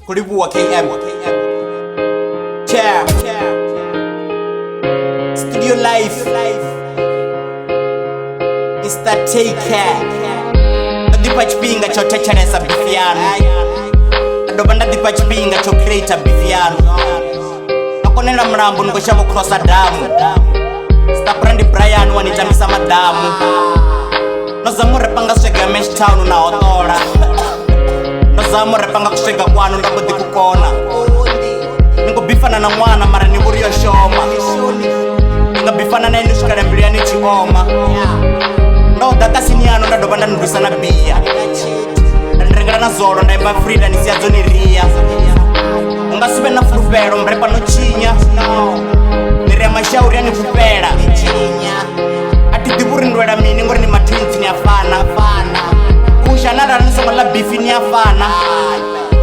Kuribu wa KM Chair Studio Life Mr. Take Care Nadipa chipinga cho techanesa bifiano Nadoba nadipa chipinga cho creator bifiano Nakonena mrambu ngosha mukrosa damu Stabrandi Brian wanitamisa madamu Nozamu repanga swega mesh town na otora Nozamu repanga kushega kwanu ndabudi kukona Ningo bifana na mwana mara niburi yo shoma Ningo bifana na inushkare mbiliani chioma No daka siniano ndadoba ndanubisa na bia Ndandirengana na zolo ndaimba frida nisi ya zoni ria Unga sibe na frupero mrepa no chinya Nirea mashauri ya ni frupera Ati diburi ndweda mini ngori ni matwinzi ni afana Kusha nara nisonga la bifi ni afana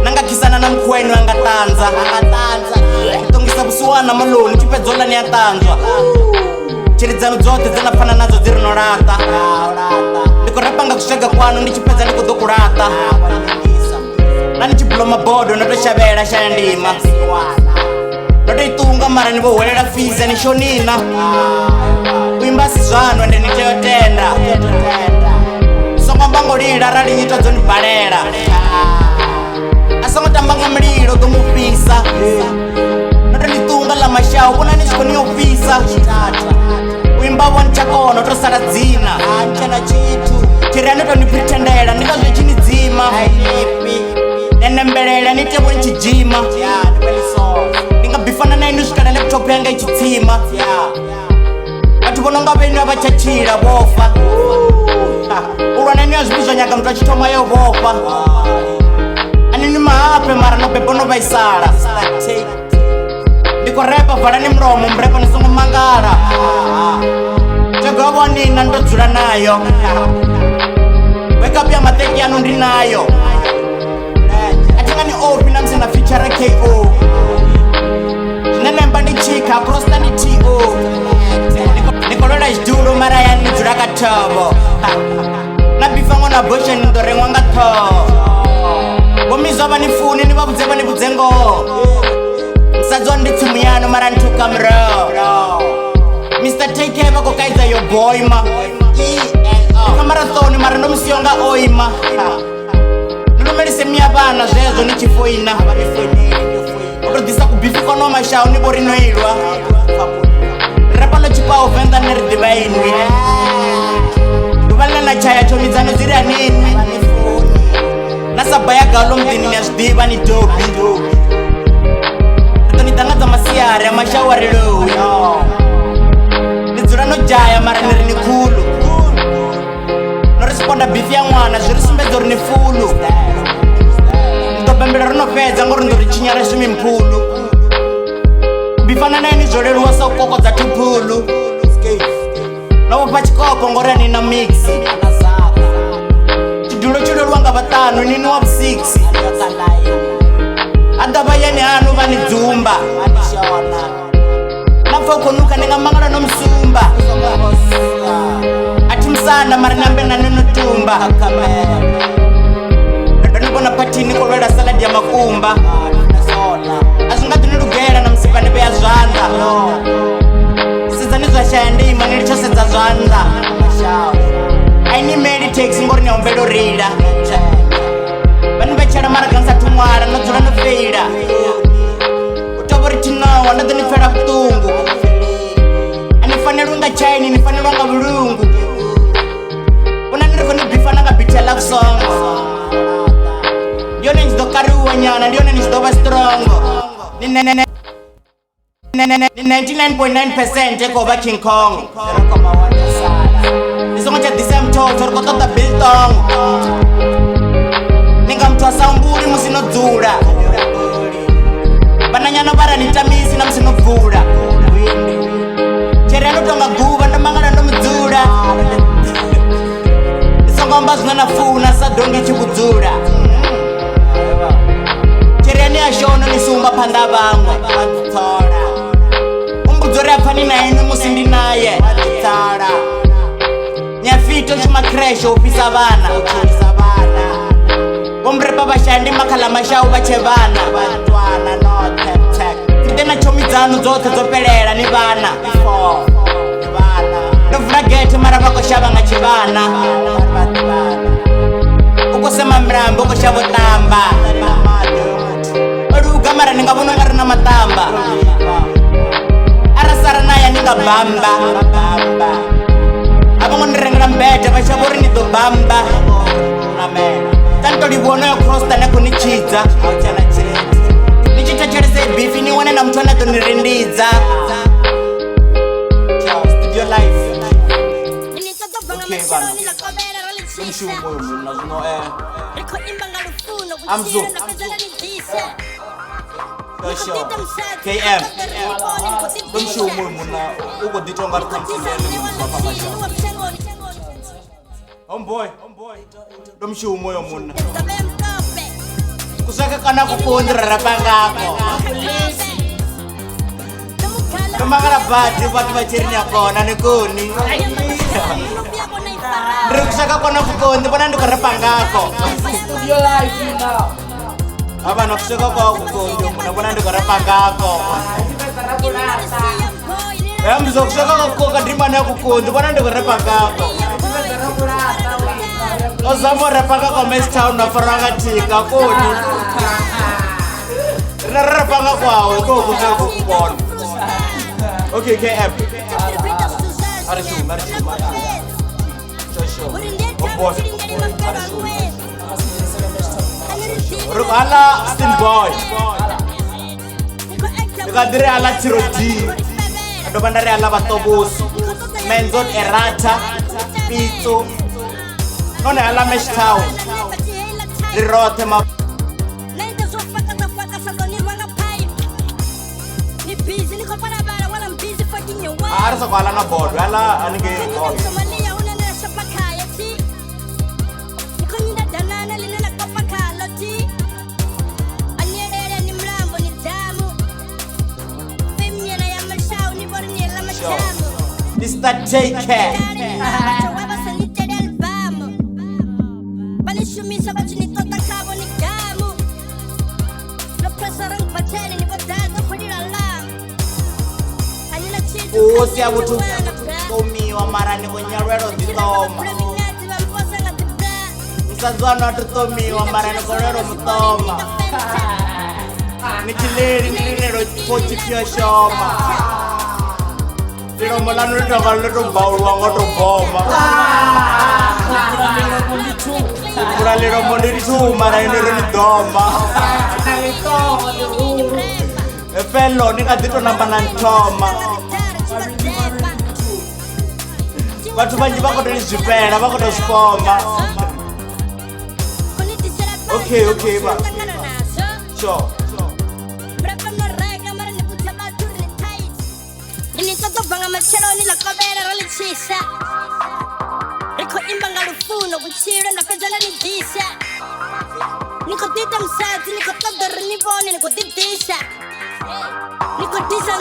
Nanga kisana na mkwenu anga tanza Tongisa busuwana maloni chipe zola ni atanzwa Chirizanu zote zina pana nazo ziri norata Niko repanga kushega kwanu ni chipeza niko dokurata Nani chibulo mabodo noto shabera shandima Noto itunga mara nibo welera fiza ni shonina Uimbasi zwanu ende niteo tenda Songa mbango lila rali nyito zoni parera Asonga tambanga mlilo dumupisa Noto nitunga la mashao kuna nishiko ni upisa Uimbawa nchako noto sara zina Chiria noto ni pretendera nika zwe chini zima Nene mbelele nitebo nchi jima Ninga bifana na inushkana laptop yanga ichitima Atu bononga benu abachachira wofa Urwana ni azbizo nyaga mtu achitoma yo wofa Anini maape mara no bebono baisara Ndiko repa vada ni mromo mrepa nisongo mangara Chagawa nina ndo zura nayo Wake up ya mateki ya nundi nayo Atinga ni opi na mzina feature KO Nenemba ni chika prosta ni T.O Nikolona isduro mara ya nizura katobo Na bifango na boshe nindore mwanga to Gomizoba ni funi ni babuzeba ni buzengo Msazwa ndi tumiyano mara ntuka mro Mr. Take Care wako kaiza yo boy ma Kamarathoni mara ndo msionga oima Nulumeli semia bana zezo ni chifoina Orodisa kubifu kono mashao ni borino ilwa Rapa no chipa ofenda neridiba inwi Duvalina na chaya chomizano ziri anini Nasa baya galo mdini nyasdiba ni dobi Nitoni tangaza masiare ya mashao warilo Nizura no jaya mara nirini kulu Noresponda bifi ya mwana zirisumbezo rini fulu Ntobembele rino feza ngoro ndori chinyara shumi mpulu Bifana na inizole ruwasa ukoko za tupulu Nopo pachikopo ngore nina mixi Chidulo chulo ruwanga batano nini wapu 6 Adaba yeni anu vani dzumba Nafoko nuka nenga mangala no msumba Ati msana marinambe na nino tumba Nipona patini kolwela saladi ya makumba Azungatu nilugera na msipa nipe ya zwanda Siza nizwa shaendima nilichose za zwanda Aini meri takes ngori ni ombelo rida Bani bachara mara gansa tumwara na zura no feira Utobori tinawa na dhani fera kutungu Anifane runga chaini nifane runga vulungu Una niriko ni bifana nga biti ya love song Ndiyo nizdo karuwa nyana, ndiyo nizdo ba strong Ni 99.9% eko ba King Kong Nisongo cha disem toto, roko tota biltong Ninga mtua samburi musino dzura Bananyano bara nitamisi na musino vura Cheri anu tonga guba na mangana no mdzura Nisongo mbazu na nafuna sa dongi chibudzura Cheri anu ya shono nisumba panda bangwe Umbudzore apani na inu musindi naye Nyafito chuma kresho upisa bana aya ndi makhala mashawu bache bana bantwana no tap tap ndena chomi dzanu dzothe dzopelela ni bana ni bana ndo vula gate mara vako shava nga chivana uko sema mrambo uko shavo tamba oruga mara ninga vona nga ri na matamba arasara naya ninga bamba ava ngo ni rengela mbete va xavo ri ni to bamba amen tanto li vona yo crosta na ku ni chidza ni chitachelese bifi ni wona na muthu ana to ni rindidza studio life Amzu KM Domshumo muna uko ditonga Homeboy Domshumo yo muna kusaka kana kukondra rapangako Kamangala bati bati bachirni akona nikuni Kusaka kona kukondi bona ndo karapangako Studio life now. Aba nakusaka kwa kukondi muna bona ndo karapangako Mzo kusaka kwa kadima na kukondi bona ndo karapangako Ozamo rapanga kwa Mess Town na faranga tika kodi Rapanga kwa we ko kusaka kukona Okay KM Arishu Rukala Stin Boy Nikadiri ala Chirodi Ando bandari ala Batobusi Menzon Erata Pito None ala Mess Town Lirote ma Arasa kwa ala na board Ala anige board Mr. JK Usi ya butu Tomiwa mara ni kunyarwero ditoma Msanzwano watu tomiwa mara ni kunyarwero mtoma Nichileri nilero pochi pia shoma Liro molano litanga lito baulu wango to boma Kura liro mondiri tu mara inero ni doma Efelo nika dito namba nantoma Watu banji bako to nizipena bako to spoma Okay ba Sure Banga machero ni la kabera ralichisa Riko imbanga lufuno kuchira na pezala ni disa Niko tita msati, niko tadar ni boni, niko titisa Niko tisa